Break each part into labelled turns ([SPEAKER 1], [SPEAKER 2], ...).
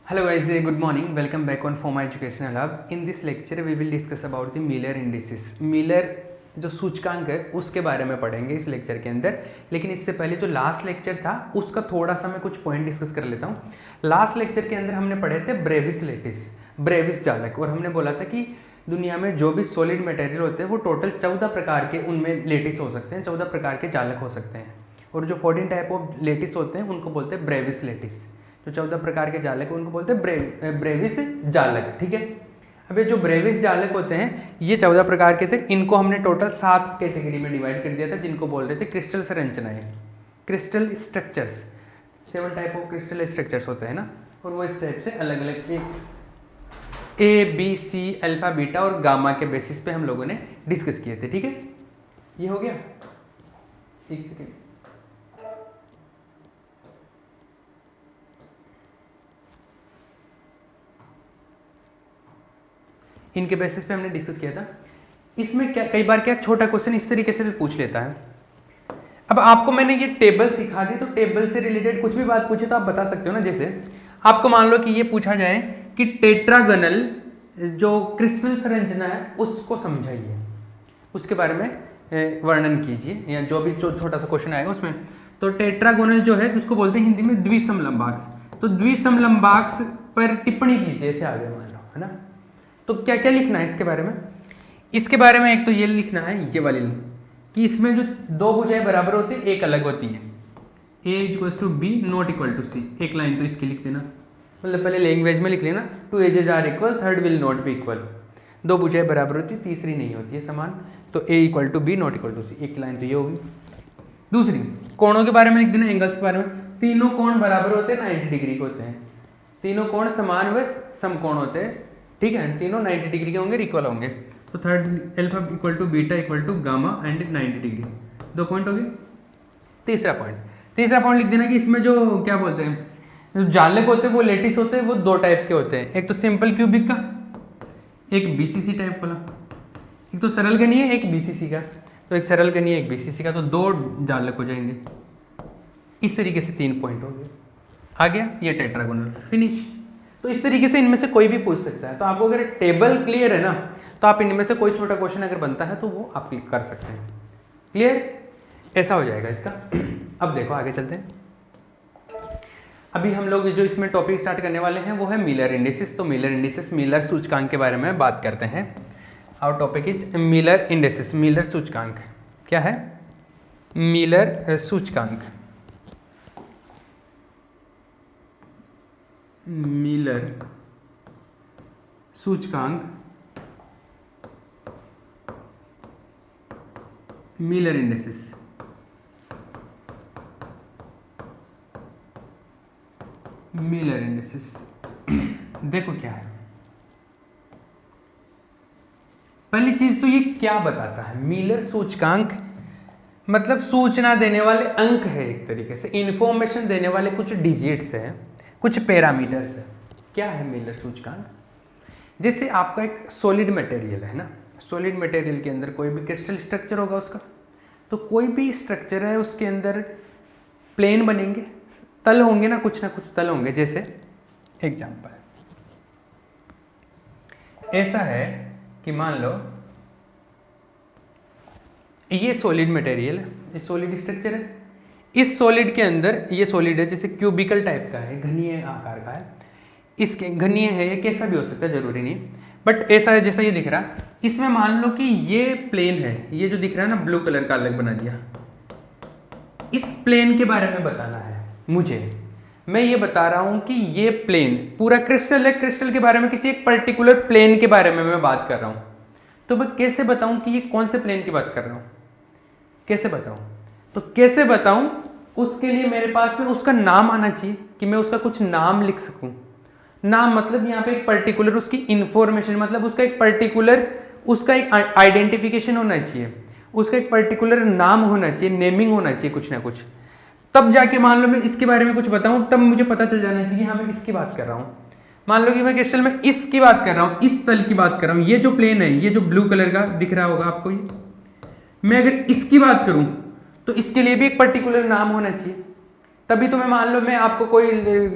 [SPEAKER 1] Hello guys, good morning. Welcome back on Forma Educational Hub. In this lecture we will discuss about the Miller indices. Miller जो सूचकांक है उसके बारे में पढ़ेंगे इस लेक्चर के अंदर, लेकिन इससे पहले जो लास्ट लेक्चर था उसका थोड़ा सा मैं कुछ पॉइंट डिस्कस कर लेता हूँ। लास्ट लेक्चर के अंदर हमने पढ़े थे ब्रेविस लेटिस, ब्रेविस जालक, और हमने बोला था कि दुनिया में जो भी सॉलिड मटेरियल होते हैं वो टोटल 14 प्रकार के उनमें लेटिस हो सकते हैं, 14 प्रकार के जालक हो सकते हैं, और जो 14 टाइप ऑफ लेटिस होते हैं उनको बोलते हैं ब्रेविस लेटिस। जो 14 प्रकार के जालक उनको बोलते हैं ब्रेविस जालक। ठीक है, अब ये जो ब्रेविस जालक होते हैं ये 14 प्रकार के थे। इनको हमने टोटल 7 कैटेगरी में डिवाइड कर दिया था, जिनको बोल रहे थे क्रिस्टल संरचनाएं, crystal structures. 7 type of crystal structures होते हैं ना, और वो इस टाइप से अलग अलग A B C alpha beta और गामा के बेसिस पे हम लोगों ने डिस्कस किए थे। ठीक है, ये हो गया। एक सेकेंड, इनके बेसिस पे हमने डिस्कस किया था। इसमें क्या कई बार क्या छोटा क्वेश्चन इस तरीके से भी पूछ लेता है। अब आपको मैंने ये टेबल सिखा दी, तो टेबल से रिलेटेड कुछ भी बात पूछे तो आप बता सकते हो ना। जैसे आपको मान लो कि ये पूछा जाए कि टेट्रागोनल जो क्रिस्टल संरचना है उसको समझाइए, उसके बारे में वर्णन कीजिए, या जो भी छोटा सा क्वेश्चन आएगा उसमें। तो टेट्रागोनल जो है उसको बोलते हैं हिंदी में द्विसमलंबाक्स। तो द्विसमलंबाक्स पर टिप्पणी कीजिए, ऐसे आगे मान लो, है ना। तो क्या क्या लिखना है इसके बारे में? इसके बारे में एक तो ये लिखना है, ये वाली कि इसमें जो दो भुजाएं बराबर होती है एक अलग होती है, a equals to B not equal to C. एक लाइन तो इसकी लिख देना, मतलब पहले लैंग्वेज में लिख लेना, 2 edges are equal, third will not be equal. दो भुजाएं बराबर होती है, तीसरी नहीं होती है समान, तो a equal to B not equal to C. एक लाइन तो ये होगी। दूसरी, कोणों के बारे में लिख देना, एंगल्स के बारे में। तीनों कोण बराबर होते हैं, 90 डिग्री के होते हैं। तीनों कोण समान व समकोण होते हैं, ठीक है, तीनों 90 डिग्री के होंगे, इक्वल होंगे। तो third alpha equal to beta equal to gamma and 90 degree. 2 point हो गए। तीसरा पॉइंट लिख देना कि इसमें जो क्या बोलते हैं, जो जालक होते हैं वो लेटिस होते हैं, वो 2 टाइप के होते हैं। एक तो सिंपल क्यूबिक का, एक बीसीसी टाइप वाला। एक तो सरल घनीय है, एक बीसीसी का। तो एक सरल घनीय, एक बीसीसी का, तो 2 जालक हो जाएंगे। इस तरीके से 3 पॉइंट हो गए। आ गया ये टेट्रागोनल, फिनिश। तो इस तरीके से इनमें से कोई भी पूछ सकता है। तो आपको अगर टेबल क्लियर है ना, तो आप इनमें से कोई छोटा क्वेश्चन अगर बनता है तो वो आप क्लिक कर सकते हैं। क्लियर, ऐसा हो जाएगा इसका। अब देखो आगे चलते हैं। अभी हम लोग जो इसमें टॉपिक स्टार्ट करने वाले हैं वो है मिलर इंडिसेस। तो मिलर इंडिसेस, मिलर सूचकांक के बारे में बात करते हैं। Our topic is Miller indices. Miller सूचकांक क्या है? मिलर सूचकांक, मिलर सूचकांक, मिलर इंडिसेस। मिलर इंडिसेस देखो क्या है। पहली चीज तो ये क्या बताता है? मिलर सूचकांक मतलब सूचना देने वाले अंक है, एक तरीके से इंफॉर्मेशन देने वाले कुछ डिजिट्स है, कुछ पैरामीटर्स है। क्या है मिलर सूचकांक? जैसे आपका एक सॉलिड मटेरियल है ना, सॉलिड मटेरियल के अंदर कोई भी क्रिस्टल स्ट्रक्चर होगा उसका, तो कोई भी स्ट्रक्चर है उसके अंदर प्लेन बनेंगे, तल होंगे ना कुछ तल होंगे। जैसे एग्जांपल ऐसा है कि मान लो ये सॉलिड मटेरियल है, ये सॉलिड स्ट्रक्चर है। इस सॉलिड के अंदर ये सॉलिड है, जैसे क्यूबिकल टाइप का है, घनीय आकार का है। इसके घनीय है, ये कैसा भी हो सकता है, जरूरी नहीं, बट ऐसा है जैसा ये दिख रहा। इसमें मान लो कि ये प्लेन है, ये जो दिख रहा है ना ब्लू कलर का अलग बना दिया। इस प्लेन के बारे में बताना है मुझे। मैं ये बता रहा हूं कि ये प्लेन पूरा क्रिस्टल है, क्रिस्टल के बारे में किसी एक पर्टिकुलर प्लेन के बारे में मैं बात कर रहा हूं। तो मैं कैसे बताऊं कि ये कौन से प्लेन की बात कर रहा हूं? कैसे बताऊं? तो कैसे बताऊं, उसके लिए मेरे पास में उसका नाम आना चाहिए, कि मैं उसका कुछ नाम लिख सकूं। नाम मतलब यहाँ पे एक पर्टिकुलर उसकी इंफॉर्मेशन, मतलब उसका एक पर्टिकुलर, उसका एक आइडेंटिफिकेशन होना चाहिए, उसका एक पर्टिकुलर नाम होना चाहिए, नेमिंग होना चाहिए कुछ ना कुछ। तब जाके मान लो मैं इसके बारे में कुछ बताऊं, तब मुझे पता चल जाना चाहिए हाँ मैं इसकी बात कर रहा हूँ। मान लो कि मैं क्रिस्टल में इसकी बात कर रहा हूँ, इस तल की बात कर रहा हूँ। ये जो प्लेन है, ये जो ब्लू कलर का दिख रहा होगा आपको, ये मैं अगर इसकी बात करूं तो इसके लिए भी एक पर्टिकुलर नाम होना चाहिए। तभी तो मैं मान लो मैं आपको कोई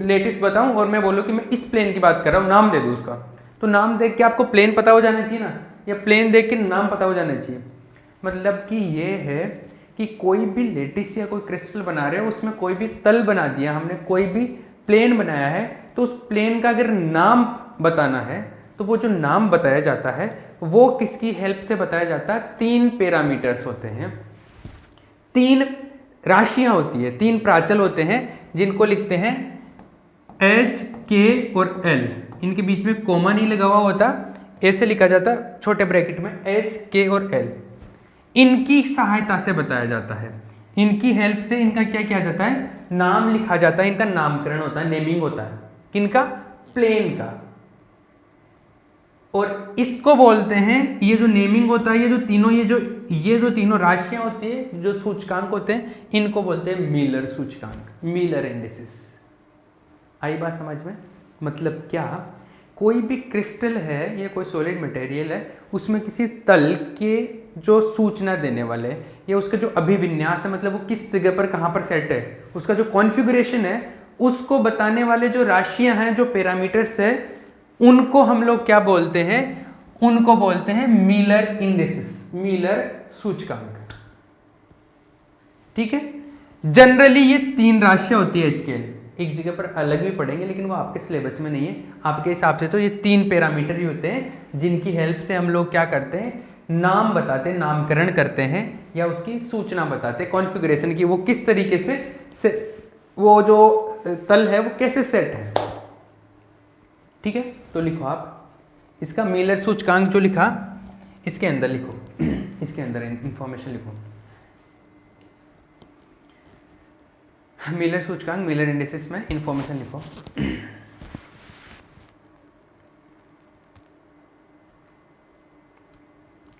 [SPEAKER 1] लेटिस बताऊं और मैं बोलूं कि मैं इस प्लेन की बात कर रहा हूं, नाम दे दूं उसका, तो नाम देख के आपको प्लेन पता हो जाना चाहिए ना, या प्लेन देख के नाम पता हो जाना चाहिए। मतलब कि ये है कि कोई भी लेटिस या कोई क्रिस्टल बना रहे हो, उसमें कोई भी तल बना दिया हमने, कोई भी प्लेन बनाया है, तो उस प्लेन का अगर नाम बताना है तो वो जो नाम बताया जाता है वो किसकी हेल्प से बताया जाता है? 3 पैरामीटर्स होते हैं, 3 राशियां होती है, 3 प्राचल होते हैं जिनको लिखते हैं H, K और L। इनके बीच में कोमा नहीं लगा हुआ होता, ऐसे लिखा जाता छोटे ब्रैकेट में H, K और L। इनकी सहायता से बताया जाता है, इनकी हेल्प से इनका क्या किया जाता है? नाम लिखा जाता है, इनका नामकरण होता है, नेमिंग होता है। किनका? प्लेन का। और इसको बोलते हैं, ये जो नेमिंग होता है, ये जो तीनों राशियां होती है, जो सूचकांक होते हैं, इनको बोलते हैं मिलर सूचकांक, मिलर इंडिसेस। आई बात समझ में? मतलब क्या, कोई भी क्रिस्टल है या कोई सॉलिड मटेरियल है, उसमें किसी तल के जो सूचना देने वाले या उसका जो अभिविन्यास है, मतलब वो किस जगह पर कहाँ पर सेट है, उसका जो कॉन्फ़िगरेशन है, उसको बताने वाले जो राशियां हैं, जो पैरामीटर्स है, उनको हम लोग क्या बोलते हैं? उनको बोलते हैं मिलर इंडिसेस, मिलर सूचकांक। ठीक है। जनरली ये 3 राशियां होती है एच के, एक जगह पर अलग भी पढ़ेंगे लेकिन वो आपके सिलेबस में नहीं है। आपके हिसाब से तो ये 3 पैरामीटर ही होते हैं जिनकी हेल्प से हम लोग क्या करते हैं? नाम बताते हैं, नामकरण करते हैं या उसकी सूचना बताते हैं, कॉन्फ़िगरेशन की, वो किस तरीके से वो जो तल है वो कैसे सेट है। ठीक है, तो लिखो आप इसका मिलर सूचकांक जो लिखा, इसके अंदर लिखो, इसके अंदर इंफॉर्मेशन लिखो, मिलर सूचकांक, मिलर इंडिसेस में इंफॉर्मेशन लिखो।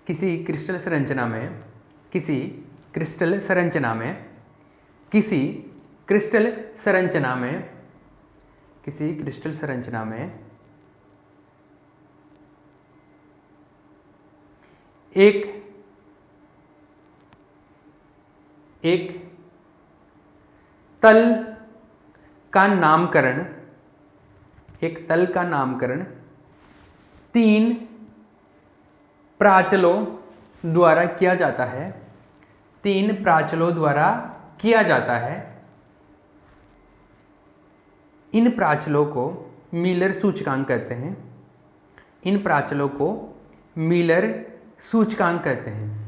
[SPEAKER 1] किसी क्रिस्टल संरचना में, किसी क्रिस्टल संरचना में, किसी क्रिस्टल संरचना में, किसी क्रिस्टल संरचना में एक तल का नामकरण, एक तल का नामकरण 3 प्राचलों द्वारा किया जाता है, 3 प्राचलों द्वारा किया जाता है। इन प्राचलों को मिलर सूचकांक कहते हैं, इन प्राचलों को मिलर सूचकांक कहते हैं।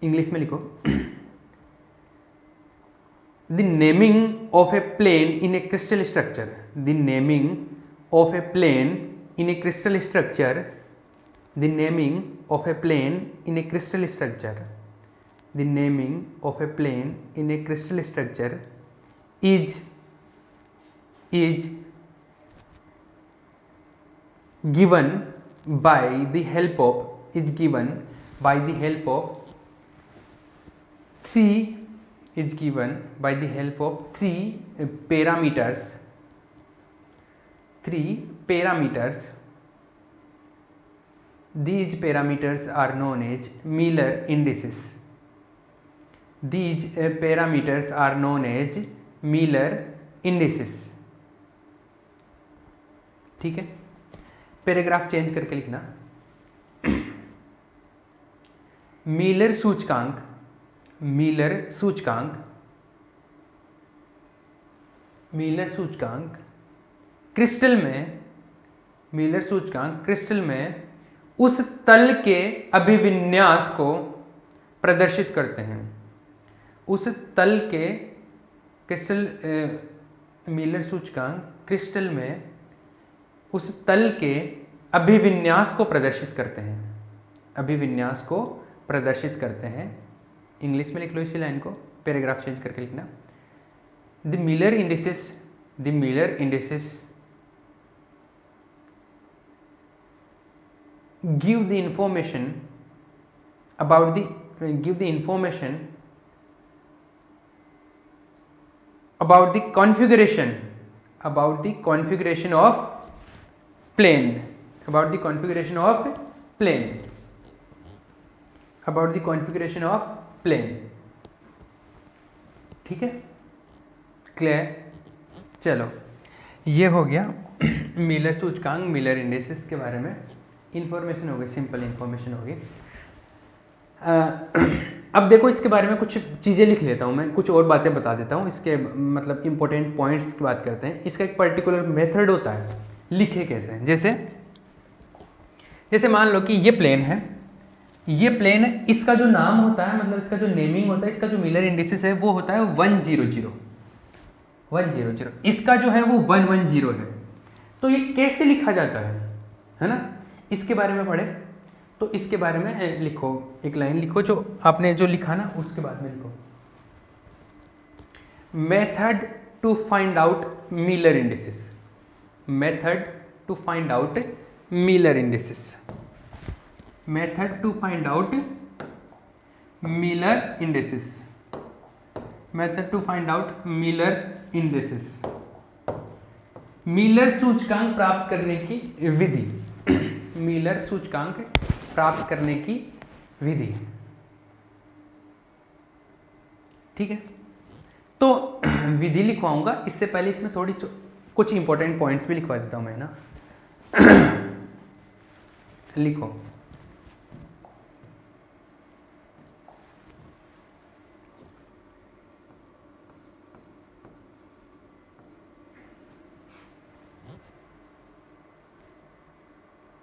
[SPEAKER 1] इंग्लिश में लिखो, the naming of a plane in a crystal structure, the naming of a plane in a crystal structure, the naming of a plane in a crystal structure, the naming of a plane in a crystal structure is given by the help of, is given by the help of 3, is given by the help of 3 parameters, 3 parameters. These parameters are known as Miller indices. These parameters are known as Miller indices. ठीक है, paragraph change करके लिखना, Miller सूचकांक, Miller सूचकांक, Miller सूचकांक crystal में, Miller सूचकांक crystal में उस तल के अभिविन्यास को प्रदर्शित करते हैं, उस तल के क्रिस्टल, मिलर सूचकांक क्रिस्टल में उस तल के अभिविन्यास को प्रदर्शित करते हैं, अभिविन्यास को प्रदर्शित करते हैं। इंग्लिश में लिख लो इसी लाइन को, पैराग्राफ चेंज करके लिखना, the Miller indices, the Miller indices give the information about the, give the information about the configuration, about the configuration of plane, about the configuration of plane. About the configuration of plane. ठीक है, clear. चलो ये हो गया Miller सूचकांक, Miller indexes के बारे में इंफॉर्मेशन हो गई, सिंपल इंफॉर्मेशन हो गई। अब देखो इसके बारे में कुछ चीज़ें लिख लेता हूँ मैं, कुछ और बातें बता देता हूँ, इसके मतलब इंपॉर्टेंट पॉइंट्स की बात करते हैं। इसका एक पर्टिकुलर मेथड होता है, लिखे कैसे। जैसे मान लो कि ये प्लेन है, ये प्लेन है, इसका जो नाम होता है, मतलब इसका जो नेमिंग होता है, इसका जो मिलर इंडिसेस है वो होता है 100 100, इसका जो है वो 110 है। तो ये कैसे लिखा जाता है ना, इसके बारे में पढ़े। तो इसके बारे में लिखो, एक लाइन लिखो जो आपने जो लिखा ना, उसके बाद में लिखो method to find out Miller indices. Method to find out Miller indices. Method to find out Miller indices. Method to find out Miller indices. Miller सूचकांक प्राप्त करने की विधि। मिलर सूचकांक प्राप्त करने की विधि। ठीक है, तो विधि लिखवाऊंगा, इससे पहले इसमें थोड़ी कुछ इंपॉर्टेंट पॉइंट्स भी लिखवा देता हूं मैं ना। लिखो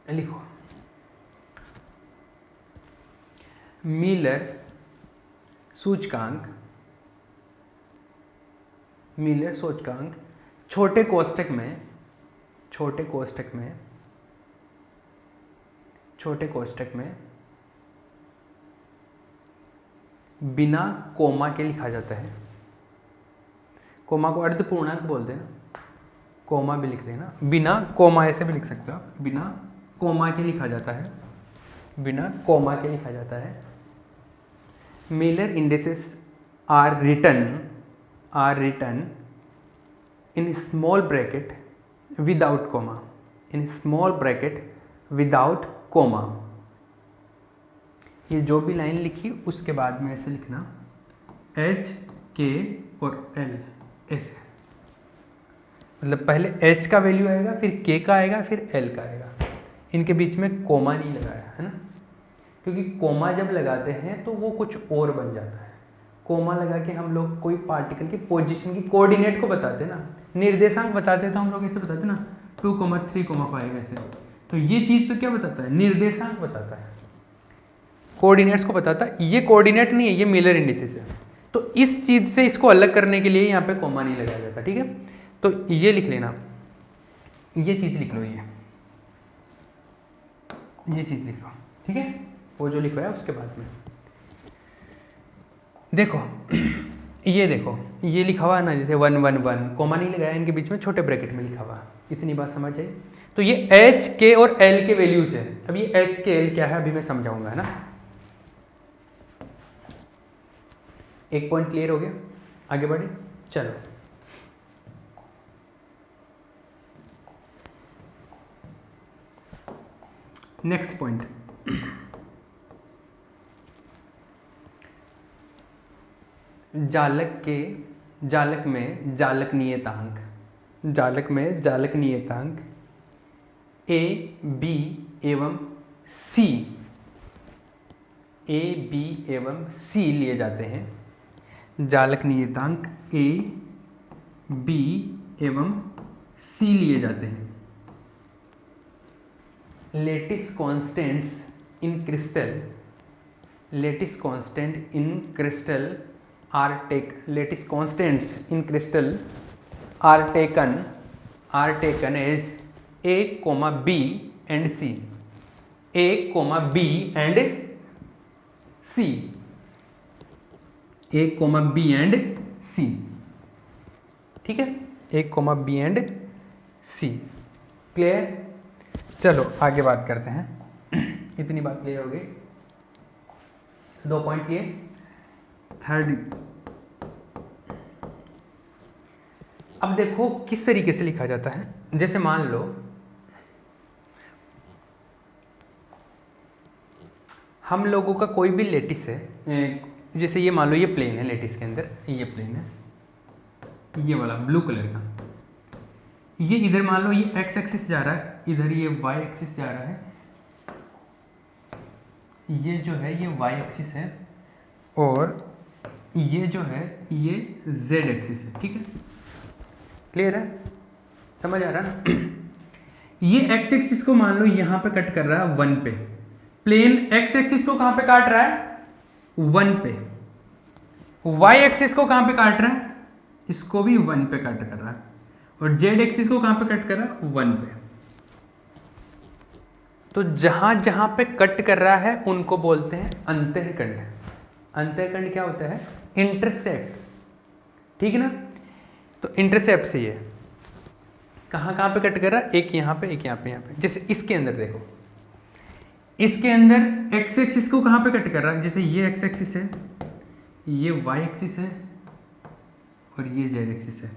[SPEAKER 1] लिखो मिलर सूचकांक। मिलर सूचकांक छोटे कोष्ठक में, छोटे कोष्ठक में बिना कोमा के लिखा जाता है। कोमा को अर्धपूर्णांक बोलते हैं ना, कोमा भी लिख देना, बिना कोमा ऐसे भी लिख सकते हो आप, बिना कोमा के लिखा जाता है, बिना कोमा के लिखा जाता है। Miller indices are written in small bracket without comma, in small bracket without comma. ये जो भी लाइन लिखी उसके बाद में ऐसे लिखना H, K और L ऐसे, मतलब पहले H का वैल्यू आएगा, फिर K का आएगा, फिर L का आएगा। इनके बीच में कोमा नहीं लगाया है ना, क्योंकि कोमा जब लगाते हैं तो वो कुछ और बन जाता है। कोमा लगा के हम लोग कोई पार्टिकल की पोजीशन की कोऑर्डिनेट को बताते ना, निर्देशांक बताते तो हम लोग ऐसे बताते ना 2,3,5 ऐसे। तो ये चीज़ तो क्या बताता है, निर्देशांक बताता है, कोऑर्डिनेट्स को बताता है। ये कोऑर्डिनेट नहीं है, ये मिलर इंडिसेस है। तो इस चीज़ से इसको अलग करने के लिए यहाँ पे कोमा नहीं लगाया जाता। ठीक है, तो ये लिख लेना, ये चीज़ लिख लो, ये चीज़ लिख लो। ठीक है, वो जो लिखा है उसके बाद में देखो ये देखो, ये लिखा हुआ है ना, जैसे 111 कोमा नहीं लगाया, इनके बीच में छोटे ब्रैकेट में लिखा हुआ। इतनी बात समझ आई। तो ये H, K और L के वैल्यूज है। अब ये H, K, L क्या है अभी मैं समझाऊंगा, है ना। एक पॉइंट क्लियर हो गया, आगे बढ़े। चलो नेक्स्ट पॉइंट, जालक में जालक नियतांक, जालक में जालक नियतांक A, B एवं C, A, B एवं C लिए जाते हैं। जालक नियतांक A, B एवं C लिए जाते हैं। Lattice constants in crystal, lattice constant in crystal are take, lattice constants in crystal are taken as A, B and C, A, B and C, A, B and C। ठीक है, A, B and C। Clear. चलो आगे बात करते हैं। इतनी बात clear हो गई, 2 पॉइंट क्लियर। थर्ड, अब देखो किस तरीके से लिखा जाता है। जैसे मान लो हम लोगों का कोई भी लेटिस है, जैसे ये मान लो ये प्लेन है, लेटिस के अंदर ये प्लेन है, ये वाला ब्लू कलर का, ये इधर मान लो ये एक्स एक्सिस जा रहा है, इधर ये वाई एक्सिस जा रहा है, ये जो है ये वाई एक्सिस है और ये जो है ये जेड एक्सिस है। ठीक है, क्लियर है, समझ आ रहा ना? ये एक्स एक्सिस को मान लो यहाँ पे कट कर रहा है 1 पे, प्लेन एक्स एक्सिस को कहाँ पे काट रहा है 1 पे, वाई एक्सिस को कहाँ पे काट रहा है, इसको भी 1 पे कट कर रहा है, और जेड एक्सिस को कहाँ पे कट कर रहा है 1 पे। तो जहां जहां पे कट कर रहा है उनको बोलते हैं अंतःखंड। अंतःखंड क्या होता है, इंटरसेप्ट, ठीक है ना? तो इंटरसेप्ट से ये कहाँ कहाँ पे कट कर रहा है, एक यहाँ पे एक यहाँ पे, यहाँ पे। जैसे इसके अंदर देखो, इसके अंदर एक्स एक्सिस को कहाँ पे कट कर रहा है, जैसे ये एक्स एक्सिस है, ये वाई एक्सिस है और ये जेड एक्सिस है।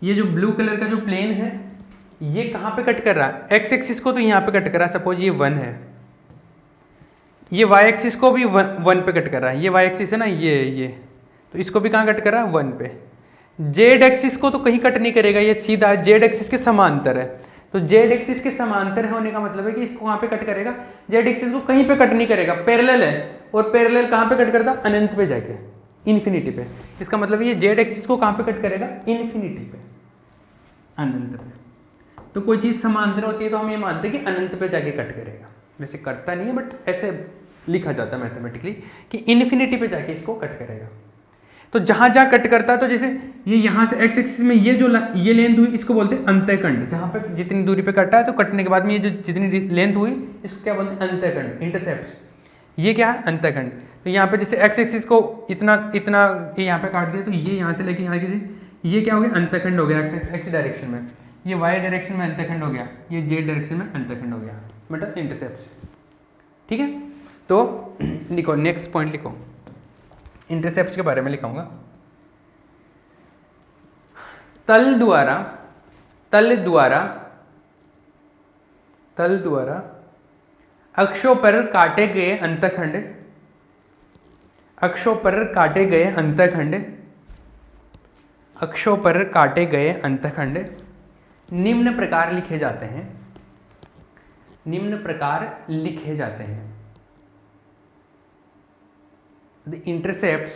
[SPEAKER 1] ये जो ब्लू कलर का जो प्लेन है ये कहाँ पे कट कर रहा है, एक्स एक्सिस को तो यहाँ पे कट कर रहा है, सपोज ये 1 है, ये वाई एक्सिस को भी 1 पे कट कर रहा है, ये वाई एक्सिस है ना, ये तो इसको भी कहाँ कट कर रहा है 1 पे। जेड एक्सिस को तो कहीं कट नहीं करेगा, ये सीधा जेड एक्सिस के समांतर है, तो जेड एक्सिस के समांतर होने का मतलब है कि इसको कहाँ पे कट करेगा, जेड एक्सिस को कहीं पे कट नहीं करेगा, पैरेलल है, और पैरेलल कहाँ पे कट करता, अनंत पे जाके, इन्फिनिटी पे। इसका मतलब ये जेड एक्सिस को कहाँ पे कट करेगा, इन्फिनिटी पे, अनंत पे। तो कोई चीज़ समांतर होती है तो हम ये मानते हैं कि अनंत पे जाके कट करेगा, वैसे करता नहीं है बट ऐसे लिखा जाता है मैथमेटिकली कि इन्फिनिटी पे जाके इसको कट करेगा। तो जहां जहां कट करता है, तो जैसे ये यहाँ से एक्स एक्सिस में ये जो ये लेंथ हुई इसको बोलते हैं अंतःखंड, जहां पे जितनी दूरी पे कटा है तो कटने के बाद में ये जो जितनी लेंथ हुई इसको क्या बोलते हैं, अंतःखंड, इंटरसेप्ट। ये क्या है, अंतःखंड। तो यहाँ पे जैसे एक्स एक्सिस को इतना इतना यहाँ पे काट दिया, तो ये यहाँ से लेके यहाँ के ये क्या हो गया, अंतःखंड हो गया एक्स डायरेक्शन में, ये वाई डायरेक्शन में अंतःखंड हो गया, ये जेड डायरेक्शन में अंतःखंड हो गया, मतलब इंटरसेप्ट। ठीक है, तो लिखो नेक्स्ट पॉइंट लिखो, इंटरसेप्ट के बारे में लिखाऊंगा। तल द्वारा अक्षों पर काटे गए अंतःखंड, अक्षों पर काटे गए अंतःखंड निम्न प्रकार लिखे जाते हैं, the intercepts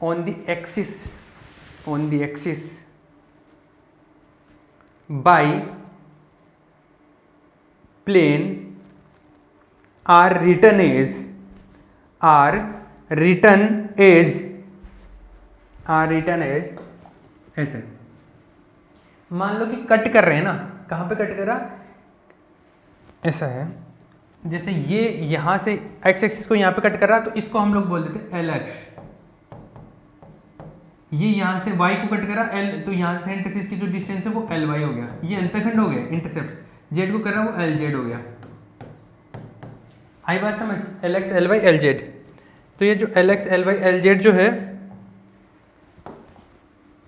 [SPEAKER 1] on the axis by plane are written as ऐसे। मान लो कि कट कर रहे हैं ना, कहाँ पे कट कर रहा, ऐसा है, जैसे ये यहाँ से एक्स एक्सिस को यहाँ पे कट कर रहा है, तो इसको हम लोग बोल देते हैं एल एक्स। ये यहाँ से y को कट करा l, तो यहाँ से इंटरसेप्ट की जो डिस्टेंस है वो एल वाई हो गया, ये अंतःखंड हो गया, इंटरसेप्ट जेड को कर रहा है वो एल जेड हो गया। आई बात समझ, L X L Y L Z. तो ये जो L X L Y L Z जो है,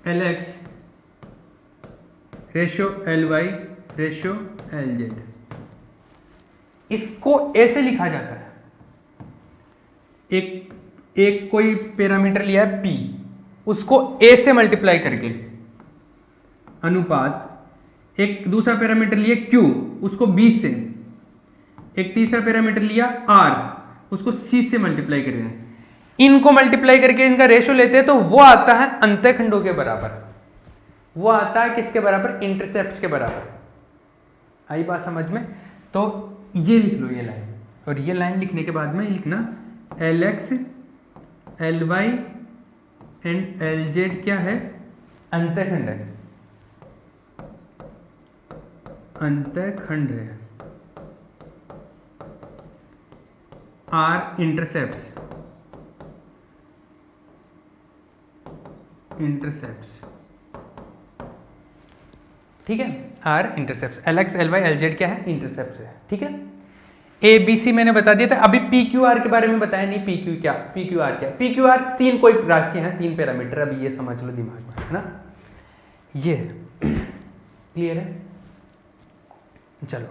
[SPEAKER 1] L X ratio L Y ratio L Z, इसको ऐसे लिखा जाता है। एक कोई पैरामीटर लिया है p, उसको a से मल्टीप्लाई करके, अनुपात एक दूसरा पैरामीटर लिया q, उसको b से, एक तीसरा पैरामीटर लिया r, उसको c से मल्टीप्लाई करेंगे। इनको मल्टीप्लाई करके इनका रेशो लेते हैं तो वो आता है अंतःखंडों के बराबर, वो आता है किसके बराबर, इंटरसेप्ट के बराबर। आई बात समझ में? तो ये लिख लो ये लाइन, और ये लाइन लिखने के बाद में लिखना L X L Y and L Z क्या है, अंतःखंड है, अंतःखंड है। आर इंटरसेप्ट्स, ठीक है, are intercepts, L X L Y L Z क्या है, इंटरसेप्ट्स है। ठीक है, ए बी सी मैंने बता दिया था। अभी पी क्यू आर के बारे में बताया नहीं, पी क्यू आर क्या, पी क्यू आर तीन कोई राशियां हैं, 3 पैरामीटर, अभी ये समझ लो दिमाग में, है ना, ये क्लियर है। चलो,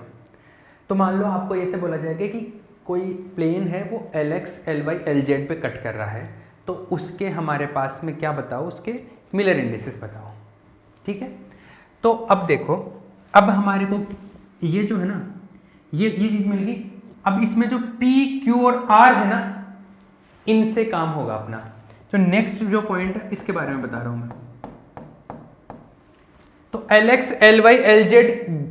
[SPEAKER 1] तो मान लो आपको ऐसे बोला जाएगा कि कोई प्लेन है वो LX, LY, LZ पे कट कर रहा है, तो उसके हमारे पास में क्या बताओ, उसके मिलर इंडिसेस बताओ। ठीक है, तो अब देखो, अब हमारे को ये जो है ना, ये चीज मिल गई। अब इसमें जो P, Q और R है ना, इनसे काम होगा अपना। जो नेक्स्ट जो पॉइंट है इसके बारे में बता रहा हूं मैं। तो LX, LY, LZ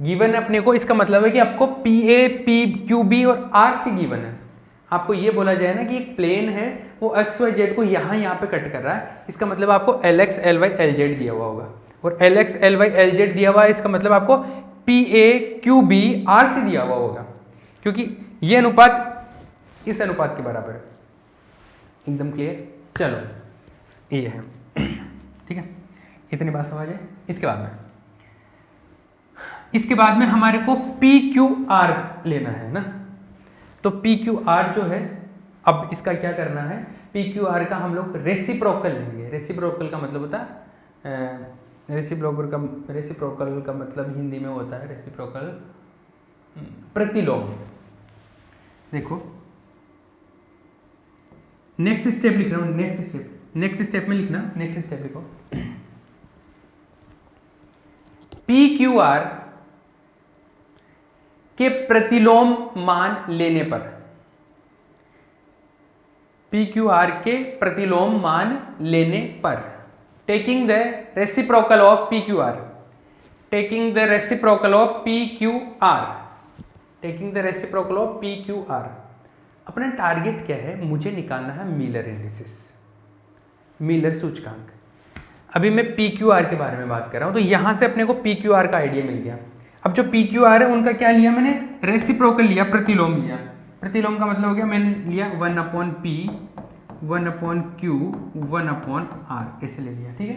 [SPEAKER 1] गिवन है अपने को, इसका मतलब है कि आपको PA, PQB और RC गिवन है। आपको ये बोला जाए ना कि एक प्लेन है वो XYZ को यहाँ पे कट कर रहा है, इसका मतलब आपको LX, LY, LZ दिया हुआ होगा। और LX, LY, LZ दिया हुआ है, इसका मतलब आपको PA, QB, RC दिया हुआ होगा, क्योंकि ये अनुपात इस अनुपात के बराबर है। एकदम क्लियर? चलो ये है। ठीक है, इतनी बात समझ है। इसके बाद में हमारे को PQR लेना है ना, तो PQR जो है, अब इसका क्या करना है, PQR का हम लोग रेसिप्रोकल लेंगे। रेसिप्रोकल का मतलब होता है रेसिप्रोकल का मतलब हिंदी में होता है रेसिप्रोकल प्रतिलोम। देखो नेक्स्ट स्टेप लिख रहा हूं, नेक्स्ट स्टेप में लिखना, नेक्स्ट स्टेप लिखो। PQR के प्रतिलोम मान लेने पर, PQR के प्रतिलोम मान लेने पर, taking the reciprocal of PQR, taking the reciprocal of PQR, taking the reciprocal of PQR। अपना टारगेट क्या है, मुझे निकालना है मिलर इंडिसेस, मिलर सूचकांक। अभी मैं PQR के बारे में बात कर रहा हूं, तो यहां से अपने को PQR का आइडिया मिल गया। अब जो PQR है उनका क्या लिया मैंने, रेसिप्रोकल लिया, प्रतिलोम लिया। प्रतिलोम का मतलब हो गया, मैंने लिया 1/P, 1/Q, 1/R, ऐसे ले लिया। ठीक है,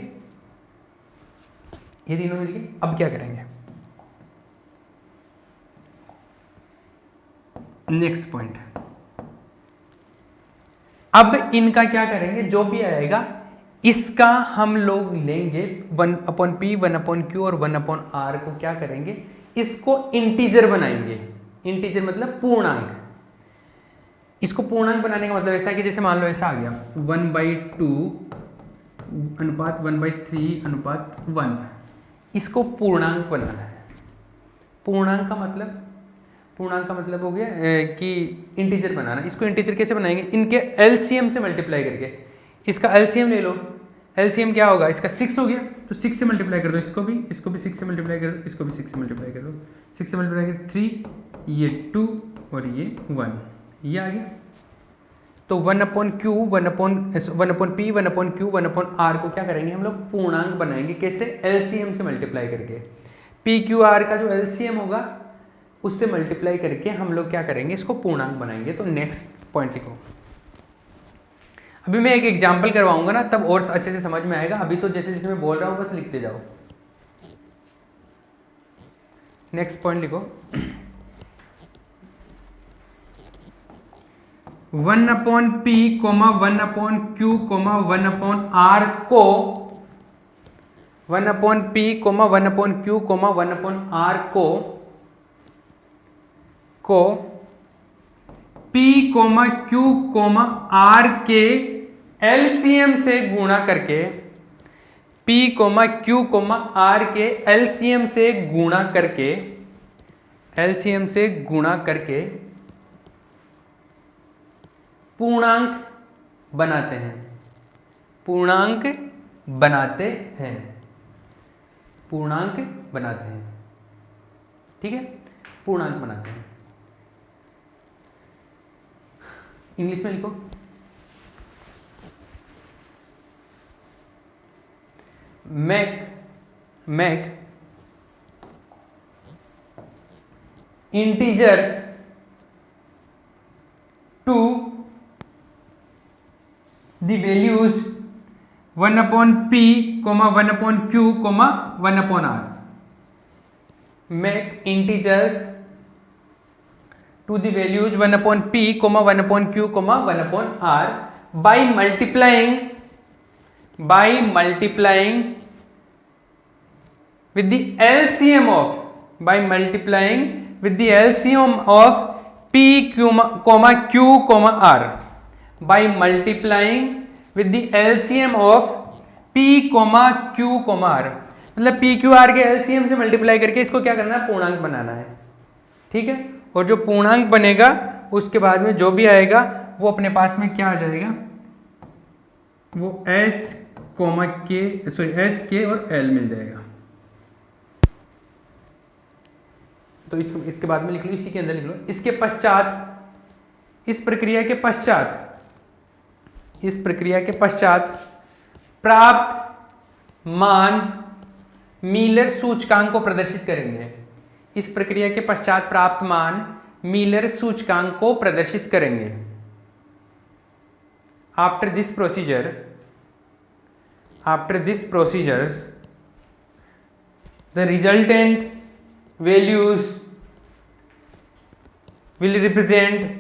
[SPEAKER 1] ये तीनों मिल गए। अब क्या करेंगे, नेक्स्ट पॉइंट, अब इनका क्या करेंगे, जो भी आएगा इसका हम लोग लेंगे 1/P, 1/Q और 1/R को क्या करेंगे, इसको इंटीजर बनाएंगे। इंटीजर मतलब पूर्णांक। इसको पूर्णांक बनाने का मतलब ऐसा है कि जैसे मान लो ऐसा आ गया 1/2 अनुपात 1/3 अनुपात 1, इसको पूर्णांक बनाना है। पूर्णांक का मतलब हो गया कि इंटीजर बनाना। इसको इंटीजर कैसे बनाएंगे, इनके LCM से मल्टीप्लाई करके। इसका LCM ले लो, LCM क्या होगा, इसका 6 हो गया, तो 6 से मल्टीप्लाई कर दो, इसको भी 6 से मल्टीप्लाई कर दो, इसको भी 6 से मल्टीप्लाई कर दो, 6 से मल्टीप्लाई कर 3, ये 2 और ये 1, ये आ गया। तो 1/Q, 1/P, 1/Q, 1/R को क्या करेंगे हम लोग, पूर्णांक बनाएंगे। कैसे, LCM से मल्टीप्लाई करके। PQR का जो LCM होगा उससे मल्टीप्लाई करके हम लोग क्या करेंगे, इसको पूर्णांक बनाएंगे। तो नेक्स्ट पॉइंट लिखो। अभी मैं एक एग्जाम्पल करवाऊंगा ना, तब और अच्छे से समझ में आएगा। अभी तो जैसे जैसे मैं बोल रहा हूं बस लिखते जाओ। नेक्स्ट पॉइंट लिखो, 1/P, 1/Q, 1/R को 1/P, 1/Q, 1/R को P, Q, R के LCM से गुणा करके, P, Q, R के LCM से गुणा करके, LCM से गुणा करके पूर्णांक बनाते हैं। पूर्णांक बनाते हैं, पूर्णांक बनाते हैं। ठीक है, पूर्णांक बनाते हैं। इंग्लिश में लिखो, make integers to the values 1/P, 1/Q, 1/R. Make integers to the values 1/P, 1/Q, 1/R by multiplying with the LCM of, by multiplying with the LCM of P, Q, R by multiplying with the LCM of P, Q, R। मतलब P, Q, R के LCM से multiply करके इसको क्या करना है, पूर्णांक बनाना है। ठीक है, और जो पूर्णांक बनेगा उसके बाद में जो भी आएगा वो अपने पास में क्या आ जाएगा, वो H, K और L मिल जाएगा। तो इसके बाद में लिख लो, इसी के अंदर लिख लो। इसके पश्चात, इस प्रक्रिया के पश्चात प्राप्त मान मीलर सूचकांक को प्रदर्शित करेंगे। इस प्रक्रिया के पश्चात प्राप्त मान मीलर सूचकांक को प्रदर्शित करेंगे। After this procedures, the resultant values will represent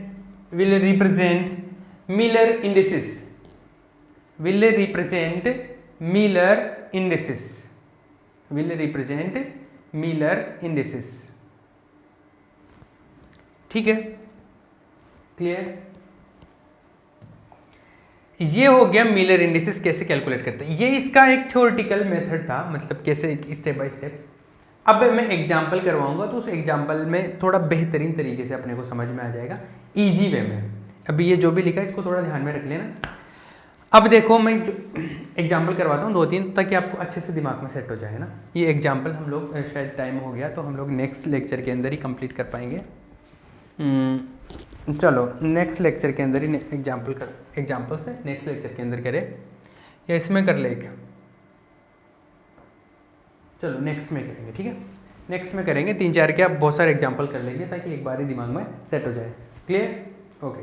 [SPEAKER 1] Miller indices. ठीक है, क्लियर? ये हो गया मिलर इंडिसेस कैसे कैलकुलेट करते हैं। ये इसका एक थ्योरेटिकल मेथड था, मतलब कैसे स्टेप बाय स्टेप। अब मैं एग्जांपल करवाऊंगा तो उस एग्जांपल में थोड़ा बेहतरीन तरीके से अपने को समझ में आ जाएगा, इजी वे में। अभी ये जो भी लिखा है इसको थोड़ा ध्यान में रख लेना। अब देखो मैं एग्जाम्पल करवाता हूँ 2-3 ताकि आपको अच्छे से दिमाग में सेट हो जाए ना। ये एग्जाम्पल हम लोग शायद टाइम हो गया तो हम लोग नेक्स्ट लेक्चर के अंदर ही कंप्लीट कर पाएंगे। चलो नेक्स्ट लेक्चर के अंदर ही एग्जाम्पल से नेक्स्ट लेक्चर के अंदर करें या इसमें कर ले एक। चलो नेक्स्ट में करेंगे, ठीक है, नेक्स्ट में करेंगे 3-4 के। आप बहुत सारे एग्जाम्पल कर लेंगे ताकि एक बार ही दिमाग में सेट हो जाए। क्लियर? ओके।